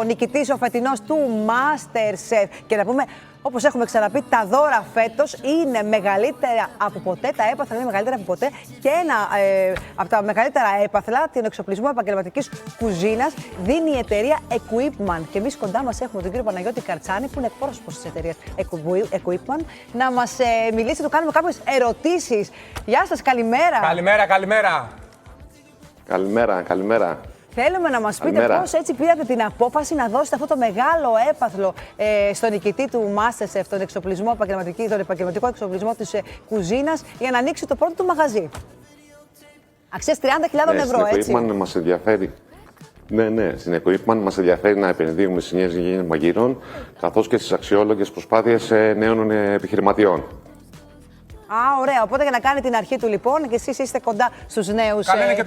νικητής ο φετινός του MasterChef. Και να πούμε, όπως έχουμε ξαναπεί, τα δώρα φέτος είναι μεγαλύτερα από ποτέ. Τα έπαθλα είναι μεγαλύτερα από ποτέ. Και ένα από τα μεγαλύτερα έπαθλα, τον εξοπλισμό επαγγελματικής κουζίνας, δίνει η εταιρεία Equipman. Και εμείς κοντά μας έχουμε τον κύριο Παναγιώτη Καρτσάνη, που είναι εκπρόσωπος της εταιρείας Equipman, να μας μιλήσει, του κάνουμε κάποιες ερωτήσεις. Γεια σας, καλημέρα. Καλημέρα. Θέλουμε να μας πείτε πώς έτσι πήρατε την απόφαση να δώσετε αυτό το μεγάλο έπαθλο στον νικητή του MasterChef, τον επαγγελματικό εξοπλισμό της κουζίνας, για να ανοίξει το πρώτο του μαγαζί. Αξίας 30.000 ευρώ, έτσι. Στην Equipman μας ενδιαφέρει. Ναι, στην Equipman μας ενδιαφέρει να επενδύουμε στις νέες γενιές μαγειρών, καθώς και στις αξιόλογες προσπάθειες νέων επιχειρηματιών. Ωραία. Οπότε για να κάνει την αρχή του λοιπόν, και εσείς είστε κοντά στους νέους. Καλά, είναι και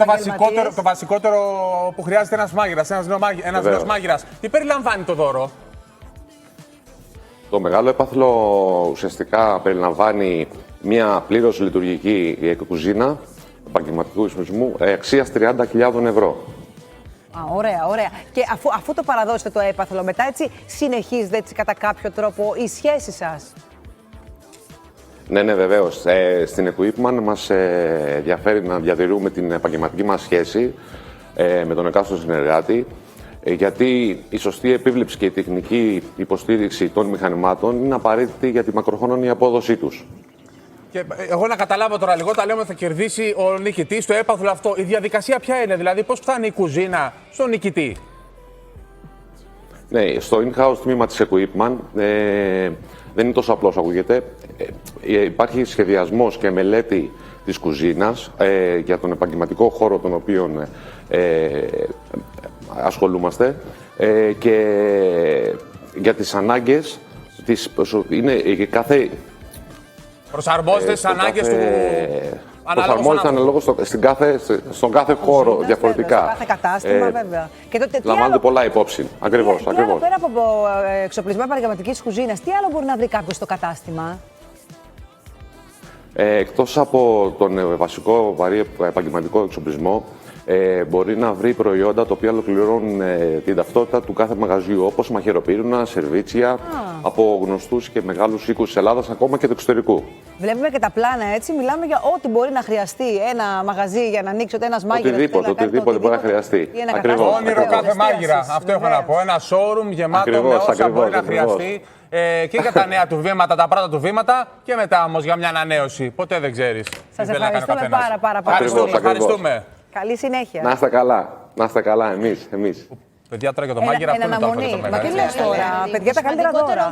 το βασικότερο που χρειάζεται ένας μάγειρας, ένας νέος μάγειρας. Τι περιλαμβάνει το δώρο? Το μεγάλο έπαθλο ουσιαστικά περιλαμβάνει μια πλήρως λειτουργική κουζίνα επαγγελματικού εξοπλισμού αξίας 30.000 ευρώ. Ωραία. Και αφού το παραδώσετε το έπαθλο, μετά έτσι συνεχίζετε έτσι κατά κάποιο τρόπο η σχέση σας? Ναι, βεβαίως. Στην Equipman μας ενδιαφέρει να διατηρούμε την επαγγελματική μας σχέση με τον εκάστοτε συνεργάτη, γιατί η σωστή επίβλεψη και η τεχνική υποστήριξη των μηχανημάτων είναι απαραίτητη για τη μακροχρόνια απόδοσή τους. Και εγώ να καταλάβω τώρα λίγο, τα λέμε θα κερδίσει ο νικητής το έπαθλο αυτό. Η διαδικασία ποια είναι, δηλαδή πώς φτάνει η κουζίνα στον νικητή? Ναι, στο in-house τμήμα της Equipman δεν είναι τόσο απλώς ακούγεται. Υπάρχει σχεδιασμός και μελέτη της κουζίνας για τον επαγγελματικό χώρο τον οποίο ασχολούμαστε και για τις ανάγκες είναι κάθε... Προσαρμόζεται στις ανάγκες του... Προσαρμόζεται αναλόγως στον κάθε χώρο διαφορετικά. Στο κάθε κατάστημα, βέβαια. Λαμβάνονται πολλά υπόψη. Ακριβώς. Πέρα από εξοπλισμό επαγγελματικής κουζίνας, τι άλλο μπορεί να βρει κάποιος στο κατάστημα? Εκτός από τον βασικό βαρύ επαγγελματικό εξοπλισμό, μπορεί να βρει προϊόντα τα οποία ολοκληρώνουν την ταυτότητα του κάθε μαγαζιού, όπως μαχαιροπύρουνα, σερβίτσια, από γνωστούς και μεγάλους οίκους της Ελλάδας, ακόμα και του εξωτερικού. Βλέπουμε και τα πλάνα, έτσι. Μιλάμε για ό,τι μπορεί να χρειαστεί ένα μαγαζί για να ανοίξει, ένας μάγειρας. Οτιδήποτε μπορεί να χρειαστεί. Ακριβώς. Όνειρο κάθε μάγειρα. Αυτό έχω να πω. Ένα showroom γεμάτο με όσα μπορεί να χρειαστεί. Και για τα νέα του βήματα, τα πρώτα του βήματα, και μετά όμως για μια ανανέωση. Ποτέ δεν ξέρεις. Σας ευχαριστούμε πάρα πολύ. Ευχαριστούμε. Καλή συνέχεια. Να είστε καλά, εμείς. Παιδιά, τώρα για το μάγειρα αυτό είναι το Μα τι λες τώρα, παιδιά, τα καλύτερα δώρα.